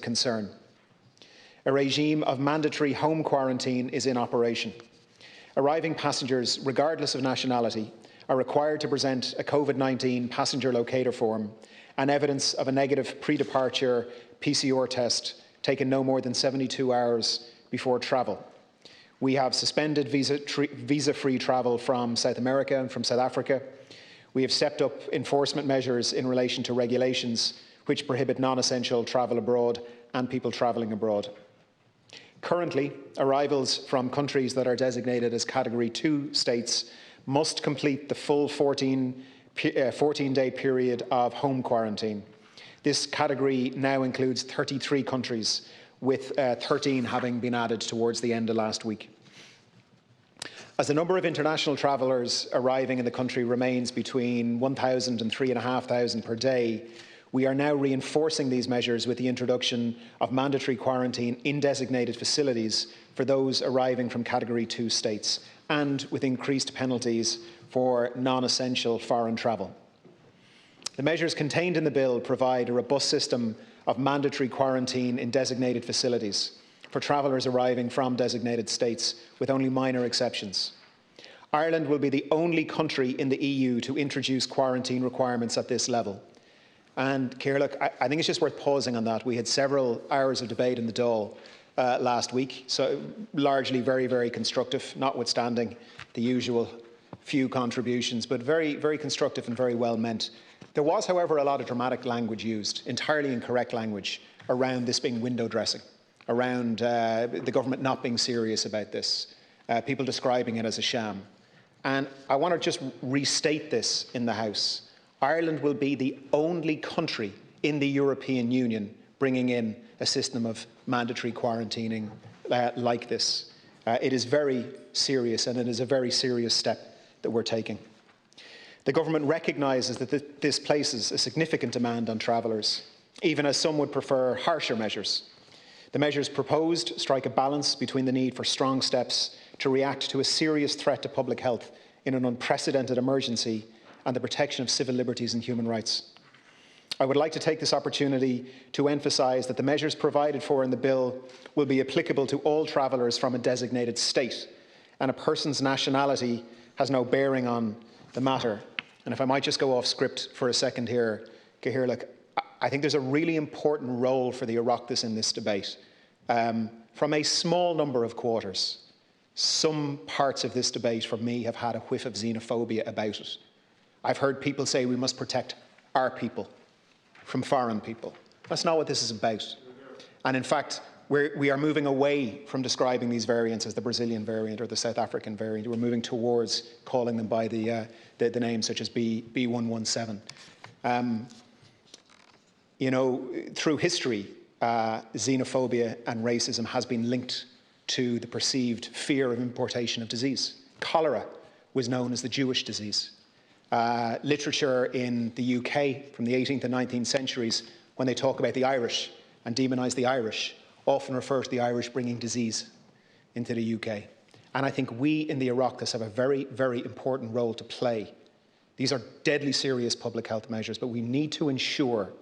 concern. A regime of mandatory home quarantine is in operation. Arriving passengers, regardless of nationality, are required to present a COVID-19 passenger locator form and evidence of a negative pre-departure PCR test taken no more than 72 hours before travel. We have suspended visa-free travel from South America and from South Africa. We have stepped up enforcement measures in relation to regulations which prohibit non-essential travel abroad and people travelling abroad. Currently, arrivals from countries that are designated as Category 2 states must complete the full 14-day period of home quarantine. This category now includes 33 countries, with 13 having been added towards the end of last week. As the number of international travellers arriving in the country remains between 1,000 and 3,500 per day, we are now reinforcing these measures with the introduction of mandatory quarantine in designated facilities for those arriving from Category 2 states, and with increased penalties for non-essential foreign travel. The measures contained in the bill provide a robust system of mandatory quarantine in designated facilities for travellers arriving from designated states, with only minor exceptions. Ireland will be the only country in the EU to introduce quarantine requirements at this level. And, Ciara, look, I think it's just worth pausing on that. We had several hours of debate in the Dáil last week, so largely very, very constructive, notwithstanding the usual few contributions, but very, very constructive and very well meant. There was, however, a lot of dramatic language used, entirely incorrect language, around this being window dressing, around the government not being serious about this, people describing it as a sham. And I want to just restate this in the House. Ireland will be the only country in the European Union bringing in a system of mandatory quarantining like this. It is very serious, and it is a very serious step that we're taking. The government recognises that this places a significant demand on travellers, even as some would prefer harsher measures. The measures proposed strike a balance between the need for strong steps to react to a serious threat to public health in an unprecedented emergency and the protection of civil liberties and human rights. I would like to take this opportunity to emphasise that the measures provided for in the bill will be applicable to all travellers from a designated state, and a person's nationality has no bearing on the matter. And if I might just go off script for a second here, Cahir, I think there's a really important role for the Oireachtas in this debate. From a small number of quarters, some parts of this debate, for me, have had a whiff of xenophobia about it. I've heard people say we must protect our people from foreign people. That's not what this is about. And in fact, we are moving away from describing these variants as the Brazilian variant or the South African variant. We're moving towards calling them by the names such as B117. You know, through history, xenophobia and racism has been linked to the perceived fear of importation of disease. Cholera was known as the Jewish disease. Literature in the UK from the 18th and 19th centuries, when they talk about the Irish and demonise the Irish, often refer to the Irish bringing disease into the UK. And I think we in the Oireachtas have a very, very important role to play. These are deadly serious public health measures, but we need to ensure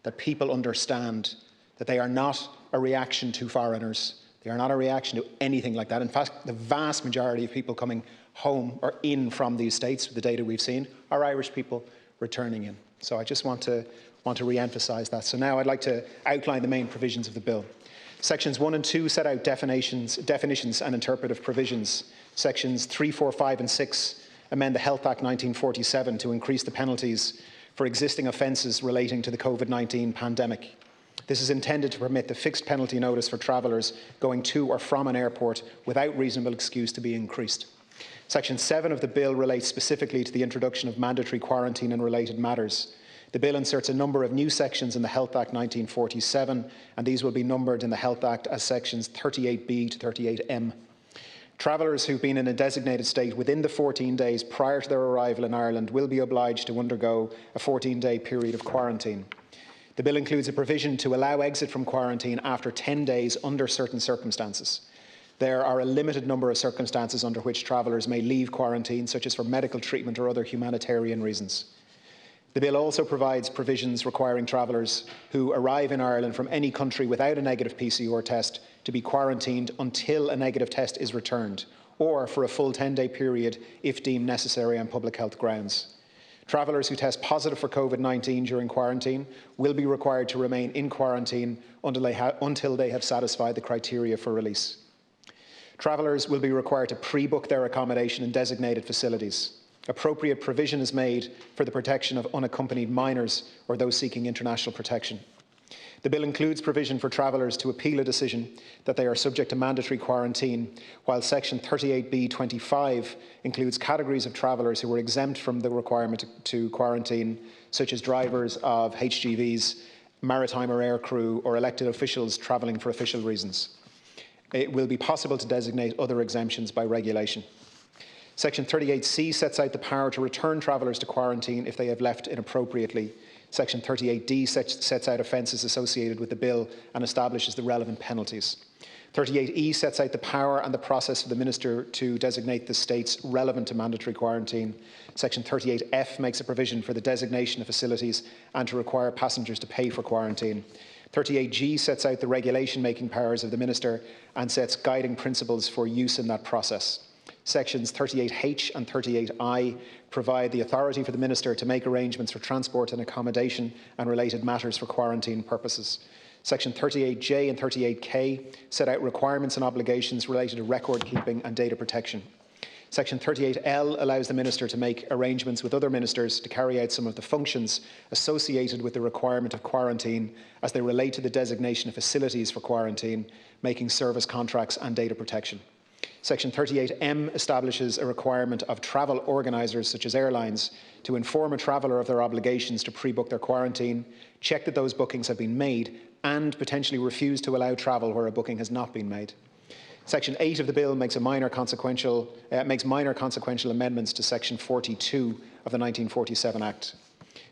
that people understand that they are not a reaction to foreigners. They are not a reaction to anything like that. In fact, the vast majority of people coming home or in from these states, the data we've seen, are Irish people returning in. So I just want to re-emphasise that. So now I'd like to outline the main provisions of the bill. Sections 1 and 2 set out definitions and interpretive provisions. Sections 3, 4, 5 and 6 amend the Health Act 1947 to increase the penalties for existing offences relating to the COVID-19 pandemic. This is intended to permit the fixed penalty notice for travellers going to or from an airport without reasonable excuse to be increased. Section 7 of the bill relates specifically to the introduction of mandatory quarantine and related matters. The bill inserts a number of new sections in the Health Act 1947, and these will be numbered in the Health Act as sections 38B to 38M. Travellers who've been in a designated state within the 14 days prior to their arrival in Ireland will be obliged to undergo a 14-day period of quarantine. The bill includes a provision to allow exit from quarantine after 10 days under certain circumstances. There are a limited number of circumstances under which travellers may leave quarantine, such as for medical treatment or other humanitarian reasons. The bill also provides provisions requiring travellers who arrive in Ireland from any country without a negative PCR test to be quarantined until a negative test is returned, or for a full 10-day period if deemed necessary on public health grounds. Travellers who test positive for COVID-19 during quarantine will be required to remain in quarantine until they have satisfied the criteria for release. Travellers will be required to pre-book their accommodation in designated facilities. Appropriate provision is made for the protection of unaccompanied minors or those seeking international protection. The bill includes provision for travellers to appeal a decision that they are subject to mandatory quarantine, while Section 38B(25) includes categories of travellers who were exempt from the requirement to quarantine, such as drivers of HGVs, maritime or air crew, or elected officials travelling for official reasons. It will be possible to designate other exemptions by regulation. Section 38C sets out the power to return travellers to quarantine if they have left inappropriately. Section 38D sets out offences associated with the bill and establishes the relevant penalties. 38E sets out the power and the process for the Minister to designate the states relevant to mandatory quarantine. Section 38F makes a provision for the designation of facilities and to require passengers to pay for quarantine. 38G sets out the regulation-making powers of the Minister and sets guiding principles for use in that process. Sections 38H and 38I provide the authority for the Minister to make arrangements for transport and accommodation and related matters for quarantine purposes. Section 38J and 38K set out requirements and obligations related to record keeping and data protection. Section 38L allows the Minister to make arrangements with other ministers to carry out some of the functions associated with the requirement of quarantine as they relate to the designation of facilities for quarantine, making service contracts and data protection. Section 38M establishes a requirement of travel organisers, such as airlines, to inform a traveller of their obligations to pre-book their quarantine, check that those bookings have been made, and potentially refuse to allow travel where a booking has not been made. Section 8 of the bill makes minor consequential amendments to Section 42 of the 1947 Act.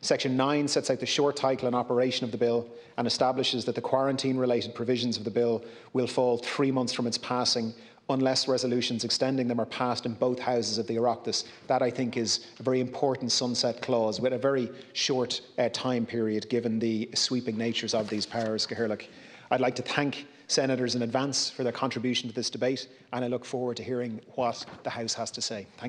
Section 9 sets out the short title and operation of the bill and establishes that the quarantine-related provisions of the bill will fall 3 months from its passing unless resolutions extending them are passed in both houses of the Oireachtas. That, I think, is a very important sunset clause with a very short time period given the sweeping natures of these powers. I'd like to thank senators in advance for their contribution to this debate, and I look forward to hearing what the House has to say. Thank you.